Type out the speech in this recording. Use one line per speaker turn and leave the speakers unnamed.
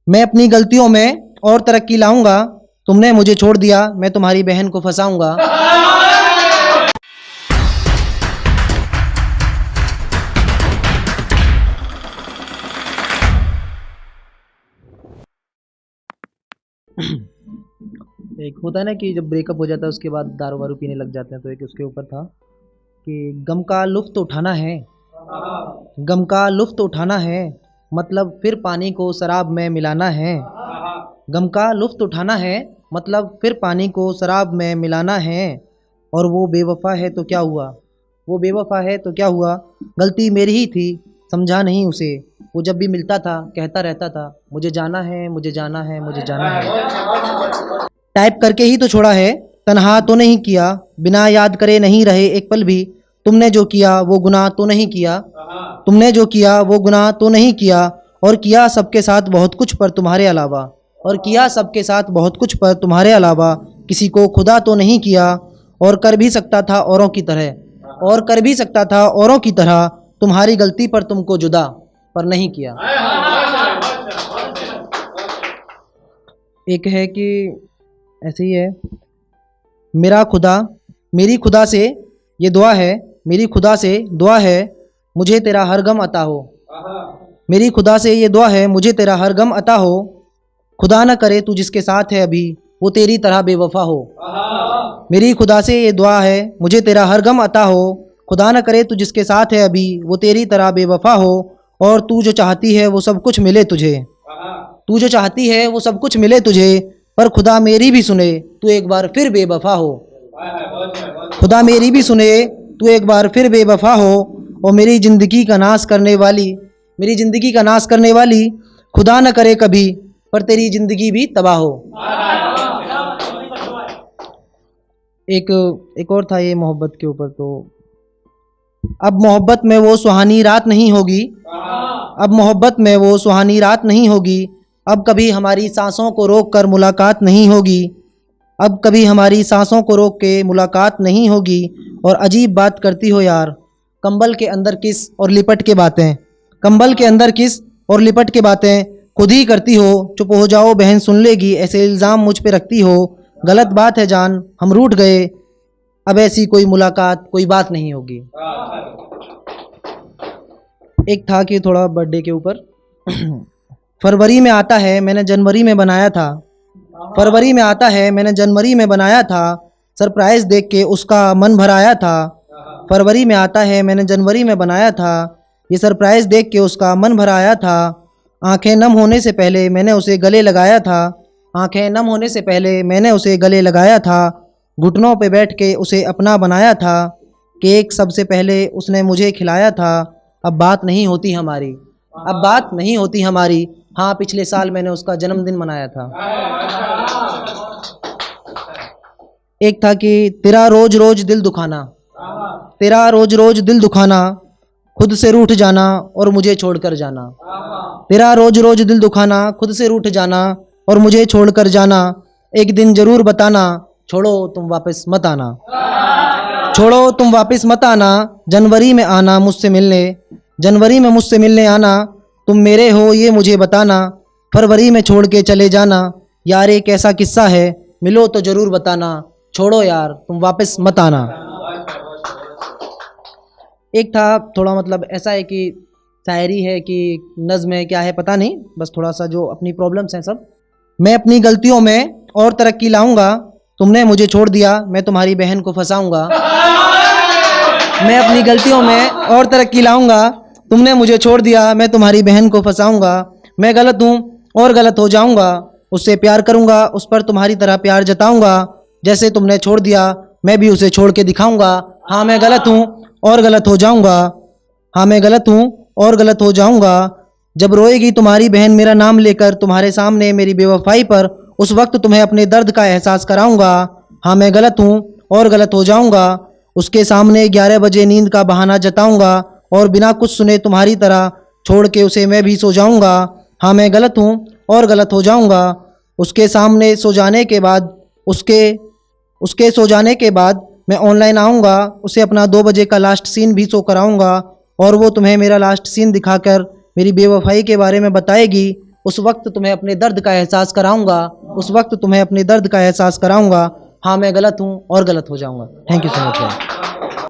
मैं अपनी गलतियों में और तरक्की लाऊंगा। तुमने मुझे छोड़ दिया, मैं तुम्हारी बहन को फंसाऊंगा। एक होता है ना कि जब ब्रेकअप हो जाता है उसके बाद दारू वारू पीने लग जाते हैं, तो एक उसके ऊपर था कि गम का लुत्फ़ उठाना है, गम का लुत्फ़ उठाना है, मतलब फिर पानी को शराब में मिलाना है। गम का लुत्फ़ उठाना है, मतलब फिर पानी को शराब में मिलाना है। और वो बेवफ़ा है तो क्या हुआ, वो बेवफ़ा है तो क्या हुआ, गलती मेरी ही थी, समझा नहीं उसे। वो जब भी मिलता था कहता रहता था, मुझे जाना है, मुझे जाना है, मुझे जाना है। टाइप करके ही तो छोड़ा है, तन्हा तो नहीं किया, बिना याद करे नहीं रहे एक पल भी। तुमने जो किया वो गुनाह तो नहीं किया, तुमने जो किया वो गुनाह तो नहीं किया। और किया सबके साथ बहुत कुछ पर तुम्हारे अलावा, और किया सबके साथ बहुत कुछ पर तुम्हारे अलावा। किसी को खुदा तो नहीं किया, और कर भी सकता था औरों की तरह, और कर भी सकता था औरों की तरह। तुम्हारी गलती पर तुमको जुदा पर नहीं किया। एक है कि ऐसे ही है, मेरा खुदा, मेरी खुदा से ये दुआ है, मेरी खुदा से दुआ है, मुझे तेरा हर गम अता हो। मेरी खुदा से ये दुआ है, मुझे तेरा हर गम अता हो। खुदा न करे तू जिसके साथ है अभी वो तेरी तरह बेवफा हो। मेरी खुदा से ये दुआ है, मुझे तेरा हर गम अता हो। खुदा न करे तू जिसके साथ है अभी वो तेरी तरह बेवफा हो। और तू जो चाहती है वो सब कुछ मिले तुझे, तू जो चाहती है वो सब कुछ मिले तुझे। पर खुदा मेरी भी सुने तू एक बार फिर बेवफा हो। खुदा मेरी भी सुने तू एक बार फिर बेवफा हो। और मेरी ज़िंदगी का नाश करने वाली, मेरी ज़िंदगी का नाश करने वाली, खुदा न करे कभी पर तेरी ज़िंदगी भी तबाह हो। एक एक और था ये मोहब्बत के ऊपर, तो अब मोहब्बत में वो सुहानी रात नहीं होगी, अब मोहब्बत में वो सुहानी रात नहीं होगी। अब कभी हमारी सांसों को रोक कर मुलाकात नहीं होगी, अब कभी हमारी सांसों को रोक के मुलाकात नहीं होगी। और अजीब बात करती हो यार, कंबल के अंदर किस और लिपट के बातें, कंबल के अंदर किस और लिपट के बातें खुद ही करती हो। चुप हो जाओ बहन सुन लेगी, ऐसे इल्ज़ाम मुझ पे रखती हो। गलत बात है जान हम रूठ गए, अब ऐसी कोई मुलाकात कोई बात नहीं होगी। एक था कि थोड़ा बर्थडे के ऊपर फरवरी में आता है मैंने जनवरी में बनाया था, फरवरी में आता है मैंने जनवरी में बनाया था। सरप्राइज़ देख के उसका मन भर आया था। फरवरी में आता है मैंने जनवरी में बनाया था, ये सरप्राइज़ देख के उसका मन भर आया था। आंखें नम होने से पहले मैंने उसे गले लगाया था, आंखें नम होने से पहले मैंने उसे गले लगाया था। घुटनों पे बैठ के उसे अपना बनाया था, केक सबसे पहले उसने मुझे खिलाया था। अब बात नहीं होती हमारी, अब बात नहीं होती हमारी, हाँ पिछले साल मैंने उसका जन्मदिन मनाया था। एक था कि तेरा रोज रोज दिल दुखाना, तेरा रोज रोज दिल दुखाना, खुद से रूठ जाना और मुझे छोड़कर जाना। तेरा रोज रोज दिल दुखाना, खुद से रूठ जाना और मुझे छोड़कर जाना। एक दिन जरूर बताना, छोड़ो तुम वापस मत आना, छोड़ो तुम वापस मत आना। जनवरी में आना मुझसे मिलने, जनवरी में मुझसे मिलने आना। तुम मेरे हो ये मुझे बताना, फरवरी में छोड़ के चले जाना। यार एक ऐसा किस्सा है, मिलो तो ज़रूर बताना, छोड़ो यार तुम वापस मत आना। एक था थोड़ा मतलब ऐसा है कि शायरी है कि नज़्म है, क्या है पता नहीं, बस थोड़ा सा जो अपनी प्रॉब्लम्स हैं सब। मैं अपनी गलतियों में और तरक्की लाऊंगा, तुमने मुझे छोड़ दिया, मैं तुम्हारी बहन को फंसाऊंगा। मैं अपनी गलतियों में और तरक्की लाऊंगा, तुमने मुझे छोड़ दिया, मैं तुम्हारी बहन को फंसाऊंगा। मैं गलत हूँ और गलत हो जाऊंगा, उससे प्यार करूंगा, उस पर तुम्हारी तरह प्यार जताऊंगा। जैसे तुमने छोड़ दिया मैं भी उसे छोड़ के दिखाऊंगा। हाँ मैं गलत हूँ और गलत हो जाऊंगा, हाँ मैं गलत हूँ और गलत हो जाऊंगा। जब रोएगी तुम्हारी बहन मेरा नाम लेकर तुम्हारे सामने मेरी बेवफाई पर, उस वक्त तुम्हें अपने दर्द का एहसास कराऊंगा। हाँ मैं गलत हूँ और गलत हो जाऊंगा, उसके सामने 11 बजे नींद का बहाना जताऊंगा और बिना कुछ सुने तुम्हारी तरह छोड़ के उसे मैं भी सो जाऊंगा। हाँ मैं गलत हूँ और गलत हो जाऊंगा, उसके सामने सो जाने के बाद, उसके उसके सो जाने के बाद मैं ऑनलाइन आऊँगा, उसे अपना 2 बजे का लास्ट सीन भी शो कराऊँगा और वो तुम्हें मेरा लास्ट सीन दिखाकर मेरी बेवफाई के बारे में बताएगी। उस वक्त तुम्हें अपने दर्द का एहसास कराऊंगा, उस वक्त तुम्हें अपने दर्द का एहसास कराऊंगा। हाँ मैं गलत हूँ और गलत हो जाऊंगा। Thank you so much.